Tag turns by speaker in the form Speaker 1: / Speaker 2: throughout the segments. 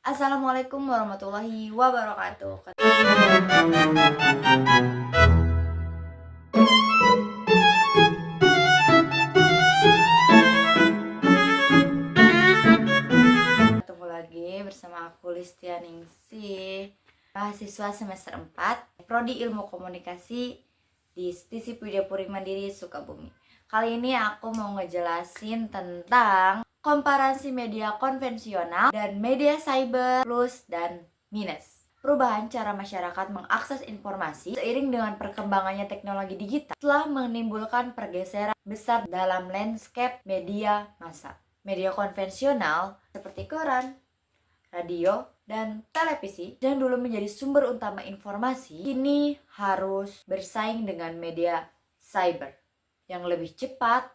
Speaker 1: Assalamualaikum warahmatullahi wabarakatuh. Ketemu lagi bersama aku Listianingsih, mahasiswa semester 4 Prodi Ilmu Komunikasi di Stisi Puri Mandiri Sukabumi. Kali ini aku mau ngejelasin tentang komparasi media konvensional dan media cyber, plus dan minus. Perubahan cara masyarakat mengakses informasi seiring dengan perkembangannya teknologi digital telah menimbulkan pergeseran besar dalam landscape media massa. Media konvensional seperti koran, radio, dan televisi yang dulu menjadi sumber utama informasi, kini harus bersaing dengan media cyber yang lebih cepat,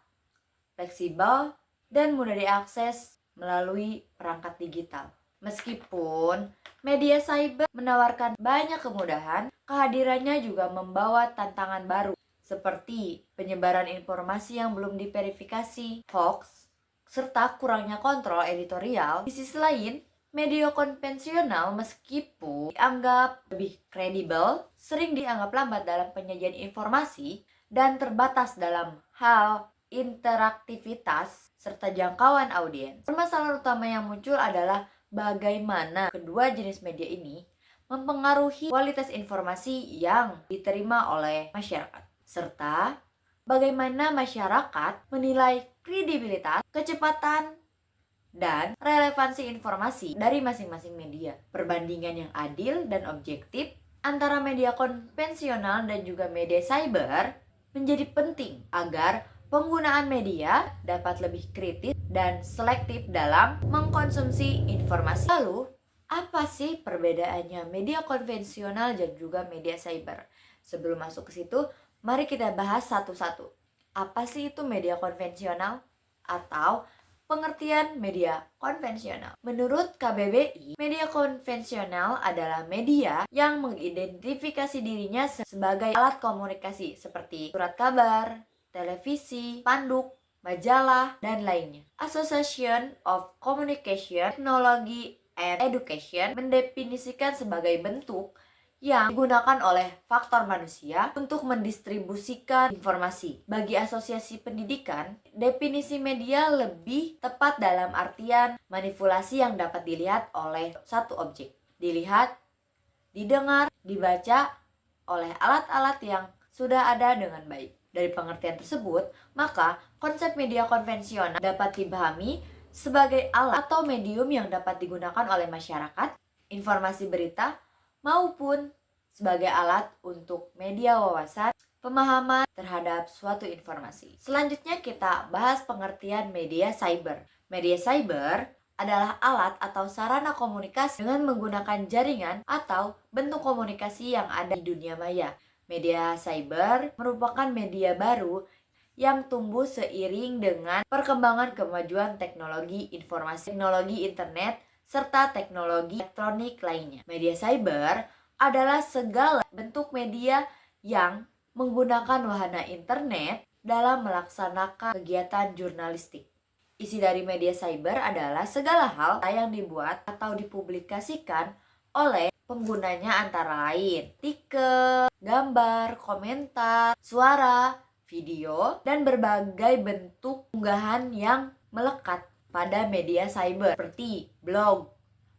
Speaker 1: fleksibel, dan mudah diakses melalui perangkat digital. Meskipun media cyber menawarkan banyak kemudahan, kehadirannya juga membawa tantangan baru seperti penyebaran informasi yang belum diverifikasi, hoax, serta kurangnya kontrol editorial. Di sisi lain, media konvensional meskipun dianggap lebih kredibel, sering dianggap lambat dalam penyajian informasi dan terbatas dalam hal interaktivitas serta jangkauan audiens. Permasalahan utama yang muncul adalah bagaimana kedua jenis media ini mempengaruhi kualitas informasi yang diterima oleh masyarakat, serta bagaimana masyarakat menilai kredibilitas, kecepatan, dan relevansi informasi dari masing-masing media. Perbandingan yang adil dan objektif antara media konvensional dan juga media cyber menjadi penting agar penggunaan media dapat lebih kritis dan selektif dalam mengkonsumsi informasi. Lalu, apa sih perbedaannya media konvensional dan juga media cyber? Sebelum masuk ke situ, mari kita bahas satu-satu. Apa sih itu media konvensional atau pengertian media konvensional? Menurut KBBI, media konvensional adalah media yang mengidentifikasi dirinya sebagai alat komunikasi seperti surat kabar, televisi, spanduk, majalah, dan lainnya. Association of Communication, Technology, and Education mendefinisikan sebagai bentuk yang digunakan oleh faktor manusia untuk mendistribusikan informasi. Bagi asosiasi pendidikan, definisi media lebih tepat dalam artian manipulasi yang dapat dilihat oleh satu objek, dilihat, didengar, dibaca oleh alat-alat yang sudah ada dengan baik. Dari pengertian tersebut, maka konsep media konvensional dapat dipahami sebagai alat atau medium yang dapat digunakan oleh masyarakat, informasi berita, maupun sebagai alat untuk media wawasan, pemahaman terhadap suatu informasi. Selanjutnya kita bahas pengertian media cyber. Media cyber adalah alat atau sarana komunikasi dengan menggunakan jaringan atau bentuk komunikasi yang ada di dunia maya. Media cyber merupakan media baru yang tumbuh seiring dengan perkembangan kemajuan teknologi informasi, teknologi internet, serta teknologi elektronik lainnya. Media cyber adalah segala bentuk media yang menggunakan wahana internet dalam melaksanakan kegiatan jurnalistik. Isi dari media cyber adalah segala hal yang dibuat atau dipublikasikan oleh penggunanya antara lain artikel, gambar, komentar, suara, video, dan berbagai bentuk unggahan yang melekat pada media cyber seperti blog,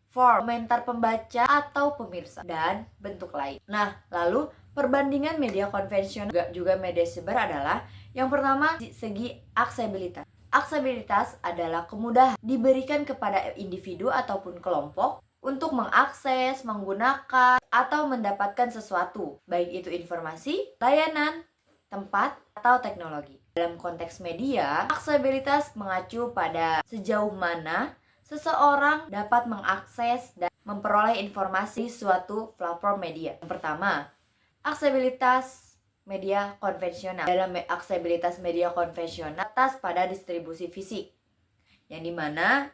Speaker 1: forum, komentar pembaca atau pemirsa, dan bentuk lain. Nah, lalu perbandingan media konvensional juga media cyber adalah yang pertama segi aksesibilitas. Aksesibilitas adalah kemudahan diberikan kepada individu ataupun kelompok untuk mengakses, menggunakan, atau mendapatkan sesuatu, baik itu informasi, layanan, tempat, atau teknologi. Dalam konteks media, aksesibilitas mengacu pada sejauh mana seseorang dapat mengakses dan memperoleh informasi suatu platform media. Yang pertama, aksesibilitas media konvensional. Dalam aksesibilitas media konvensional atas pada distribusi fisik, yang dimana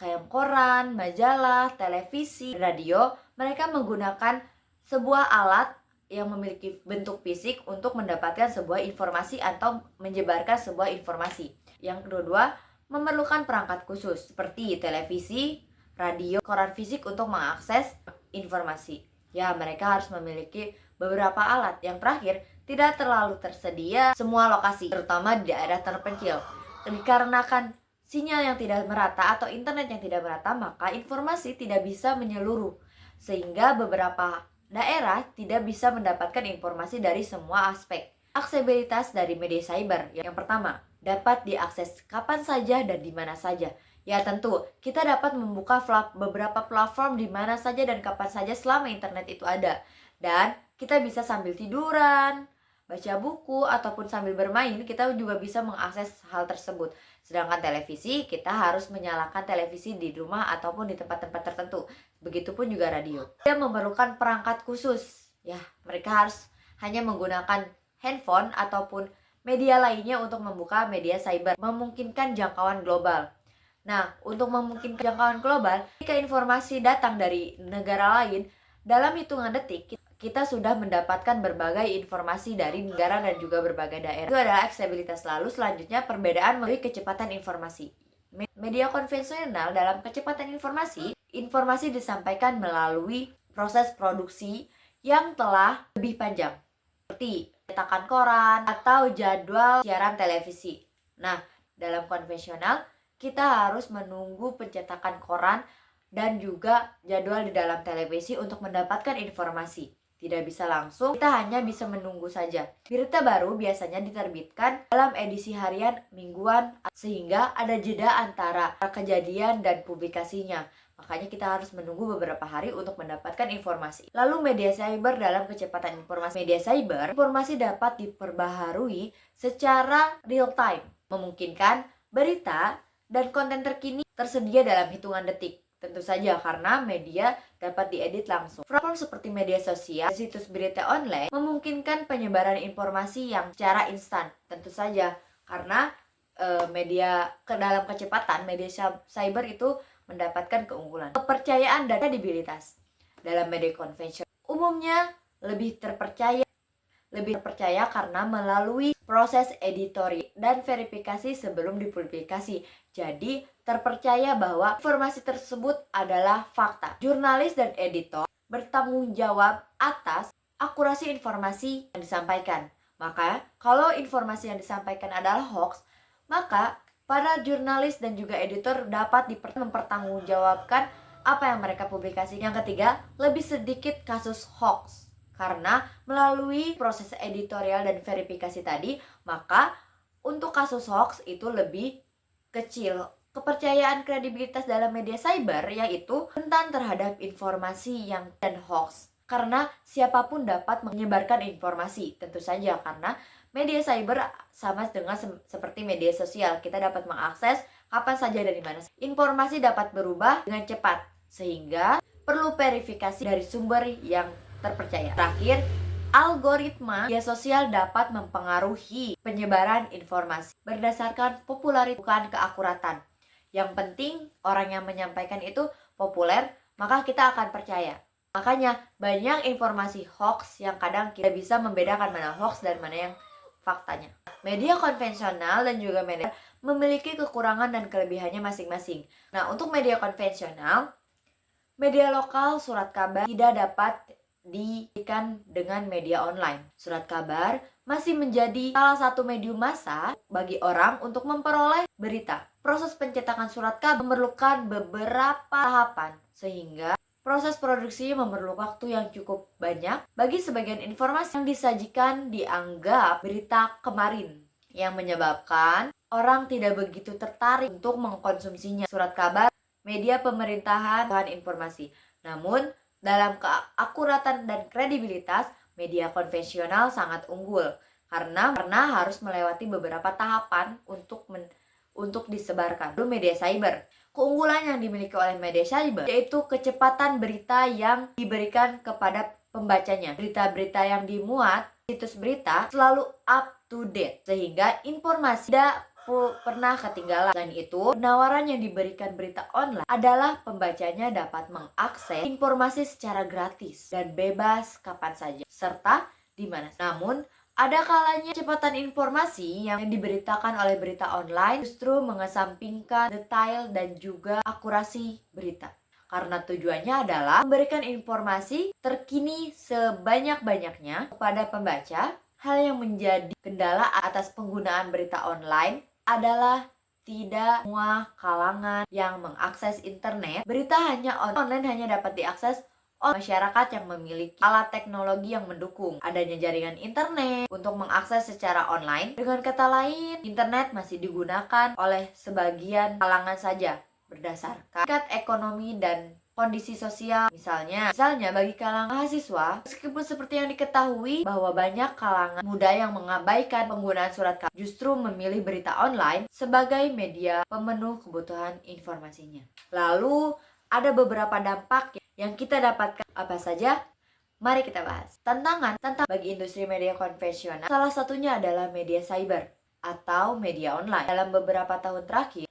Speaker 1: kayak koran, majalah, televisi, radio, mereka menggunakan sebuah alat yang memiliki bentuk fisik untuk mendapatkan sebuah informasi atau menyebarkan sebuah informasi. Yang kedua, memerlukan perangkat khusus seperti televisi, radio, koran fisik untuk mengakses informasi. Ya, mereka harus memiliki beberapa alat. Yang terakhir, tidak terlalu tersedia semua lokasi, terutama di daerah terpencil. Dikarenakan sinyal yang tidak merata atau internet yang tidak merata, maka informasi tidak bisa menyeluruh, sehingga beberapa daerah tidak bisa mendapatkan informasi dari semua aspek. Aksesibilitas dari media cyber. Yang pertama, dapat diakses kapan saja dan di mana saja. Ya tentu, kita dapat membuka beberapa platform di mana saja dan kapan saja selama internet itu ada. Dan kita bisa sambil tiduran, baca buku, ataupun sambil bermain, kita juga bisa mengakses hal tersebut. Sedangkan televisi, kita harus menyalakan televisi di rumah ataupun di tempat-tempat tertentu. Begitupun juga radio. Dia memerlukan perangkat khusus. Ya, mereka harus hanya menggunakan handphone ataupun media lainnya untuk membuka media cyber, memungkinkan jangkauan global. Nah, untuk memungkinkan jangkauan global, jika informasi datang dari negara lain, dalam hitungan detik kita sudah mendapatkan berbagai informasi dari negara dan juga berbagai daerah. Itu adalah aksesibilitas. Lalu selanjutnya perbedaan melalui kecepatan informasi. Media konvensional dalam kecepatan informasi, informasi disampaikan melalui proses produksi yang telah lebih panjang, seperti cetakan koran atau jadwal siaran televisi. Nah, dalam konvensional kita harus menunggu pencetakan koran dan juga jadwal di dalam televisi untuk mendapatkan informasi. Tidak bisa langsung, kita hanya bisa menunggu saja. Berita baru biasanya diterbitkan dalam edisi harian, mingguan, sehingga ada jeda antara kejadian dan publikasinya. Makanya kita harus menunggu beberapa hari untuk mendapatkan informasi. Lalu media cyber dalam kecepatan informasi. Media cyber, informasi dapat diperbaharui secara real time, memungkinkan berita dan konten terkini tersedia dalam hitungan detik. Tentu saja karena media dapat diedit langsung. Platform seperti media sosial, situs berita online memungkinkan penyebaran informasi yang secara instan. Tentu saja karena media dalam kecepatan media cyber itu mendapatkan keunggulan. Kepercayaan dan kredibilitas. Dalam media konvensional umumnya lebih terpercaya karena melalui proses editorial dan verifikasi sebelum dipublikasi. Jadi, terpercaya bahwa informasi tersebut adalah fakta. Jurnalis dan editor bertanggung jawab atas akurasi informasi yang disampaikan. Maka, kalau informasi yang disampaikan adalah hoax, maka para jurnalis dan juga editor dapat mempertanggungjawabkan apa yang mereka publikasi. Yang ketiga, lebih sedikit kasus hoax. Karena melalui proses editorial dan verifikasi tadi, maka untuk kasus hoax itu lebih kecil. Kepercayaan kredibilitas dalam media cyber yaitu rentan terhadap informasi yang dan hoax. Karena siapapun dapat menyebarkan informasi, tentu saja karena media cyber sama dengan seperti media sosial. Kita dapat mengakses kapan saja dan di mana. Informasi dapat berubah dengan cepat, sehingga perlu verifikasi dari sumber yang terpercaya. Terakhir, algoritma media sosial dapat mempengaruhi penyebaran informasi berdasarkan popularitas, bukan keakuratan. Yang penting orang yang menyampaikan itu populer, maka kita akan percaya. Makanya banyak informasi hoax yang kadang kita bisa membedakan mana hoax dan mana yang faktanya. Media konvensional dan juga media memiliki kekurangan dan kelebihannya masing-masing. Nah, untuk media konvensional, media lokal, surat kabar tidak dapat diberikan dengan media online. Surat kabar masih menjadi salah satu medium massa bagi orang untuk memperoleh berita. Proses pencetakan surat kabar memerlukan beberapa tahapan, sehingga proses produksinya memerlukan waktu yang cukup banyak. Bagi sebagian informasi yang disajikan dianggap berita kemarin, yang menyebabkan orang tidak begitu tertarik untuk mengkonsumsinya. Surat kabar, media pemerintahan, bahan informasi. Namun, dalam keakuratan dan kredibilitas, media konvensional sangat unggul karena harus melewati beberapa tahapan untuk disebarkan. Lalu media cyber. Keunggulan yang dimiliki oleh media cyber yaitu kecepatan berita yang diberikan kepada pembacanya. Berita-berita yang dimuat situs berita selalu up to date, sehingga informasi tidak pernah ketinggalan. Selain itu, penawaran yang diberikan berita online adalah pembacanya dapat mengakses informasi secara gratis dan bebas kapan saja serta di mana. Namun, ada kalanya kecepatan informasi yang diberitakan oleh berita online justru mengesampingkan detail dan juga akurasi berita. karena tujuannya adalah memberikan informasi terkini sebanyak-banyaknya kepada pembaca. Hal yang menjadi kendala atas penggunaan berita online adalah tidak semua kalangan yang mengakses internet. Berita online hanya dapat diakses oleh masyarakat yang memiliki alat teknologi yang mendukung adanya jaringan internet untuk mengakses secara online. Dengan kata lain, internet masih digunakan oleh sebagian kalangan saja berdasarkan tingkat ekonomi dan kondisi sosial. Misalnya bagi kalangan mahasiswa, meskipun seperti yang diketahui bahwa banyak kalangan muda yang mengabaikan penggunaan surat kabar, justru memilih berita online sebagai media pemenuh kebutuhan informasinya. Lalu ada beberapa dampak yang kita dapatkan, apa saja? Mari kita bahas. Tantangan bagi industri media konvensional, salah satunya adalah media cyber atau media online. Dalam beberapa tahun terakhir,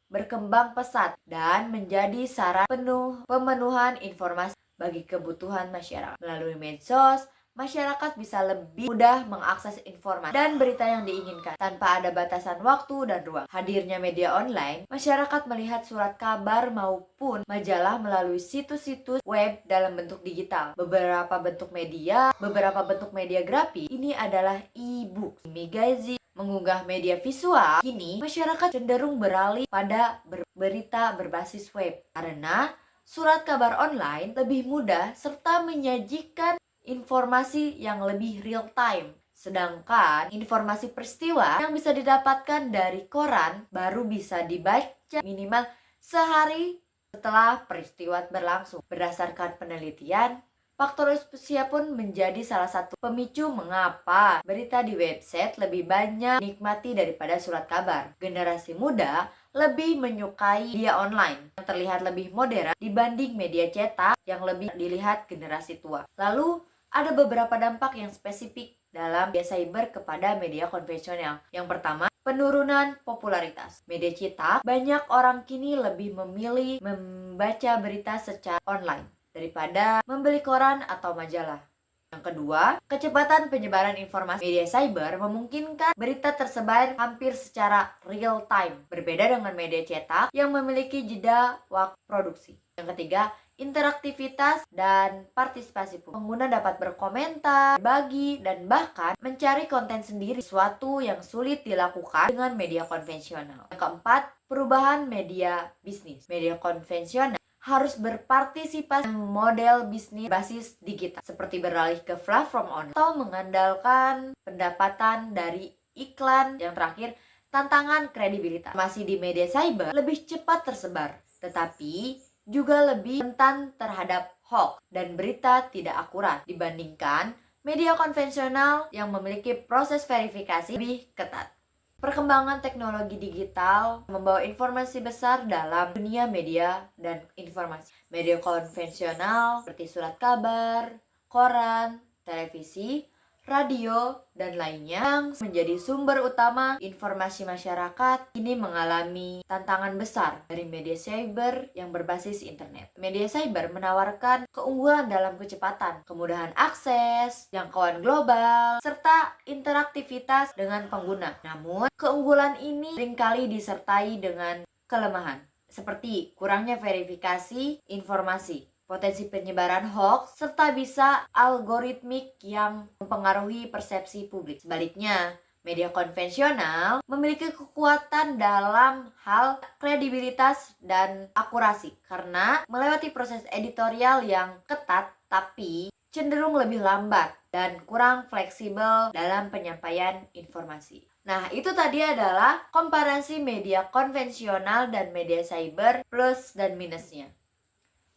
Speaker 1: berkembang pesat dan menjadi sarana pemenuhan informasi bagi kebutuhan masyarakat. Melalui medsos, masyarakat bisa lebih mudah mengakses informasi dan berita yang diinginkan tanpa ada batasan waktu dan ruang. Hadirnya media online, masyarakat melihat surat kabar maupun majalah melalui situs-situs web dalam bentuk digital. Beberapa bentuk media grafis ini adalah e-book, magazine, mengunggah media visual. Kini masyarakat cenderung beralih pada berita berbasis web karena surat kabar online lebih mudah serta menyajikan informasi yang lebih real time. Sedangkan informasi peristiwa yang bisa didapatkan dari koran baru bisa dibaca minimal sehari setelah peristiwa berlangsung. Berdasarkan penelitian, faktor usia pun menjadi salah satu pemicu mengapa berita di website lebih banyak dinikmati daripada surat kabar. Generasi muda lebih menyukai media online yang terlihat lebih modern dibanding media cetak yang lebih dilihat generasi tua. Lalu ada beberapa dampak yang spesifik dalam media cyber kepada media konvensional. Yang pertama, penurunan popularitas. Media cetak, banyak orang kini lebih memilih membaca berita secara online daripada membeli koran atau majalah. Yang kedua, kecepatan penyebaran informasi. Media cyber memungkinkan berita tersebar hampir secara real time, berbeda dengan media cetak yang memiliki jeda waktu produksi. Yang ketiga, interaktivitas dan partisipasi publik. Pengguna dapat berkomentar, berbagi, dan bahkan mencari konten sendiri, sesuatu yang sulit dilakukan dengan media konvensional. Yang keempat, perubahan media bisnis. Media konvensional harus berpartisipasi model bisnis basis digital seperti beralih ke platform online atau mengandalkan pendapatan dari iklan. Yang terakhir, tantangan kredibilitas. Masih di media cyber lebih cepat tersebar, tetapi juga lebih rentan terhadap hoax dan berita tidak akurat dibandingkan media konvensional yang memiliki proses verifikasi lebih ketat. Perkembangan teknologi digital membawa informasi besar dalam dunia media dan informasi. Media konvensional seperti surat kabar, koran, televisi, radio, dan lainnya yang menjadi sumber utama informasi masyarakat ini mengalami tantangan besar dari media cyber yang berbasis internet. Media cyber menawarkan keunggulan dalam kecepatan, kemudahan akses, jangkauan global, serta interaktivitas dengan pengguna. Namun, keunggulan ini seringkali disertai dengan kelemahan, seperti kurangnya verifikasi informasi, potensi penyebaran hoax, serta bisa algoritmik yang mempengaruhi persepsi publik. Sebaliknya, media konvensional memiliki kekuatan dalam hal kredibilitas dan akurasi karena melewati proses editorial yang ketat tapi cenderung lebih lambat dan kurang fleksibel dalam penyampaian informasi. Nah, itu tadi adalah komparasi media konvensional dan media cyber plus dan minusnya.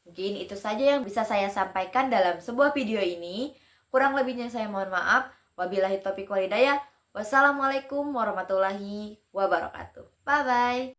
Speaker 1: Mungkin itu saja yang bisa saya sampaikan dalam sebuah video ini. Kurang lebihnya saya mohon maaf. Wabillahi taufiq wal hidayah. Wassalamualaikum warahmatullahi wabarakatuh. Bye bye.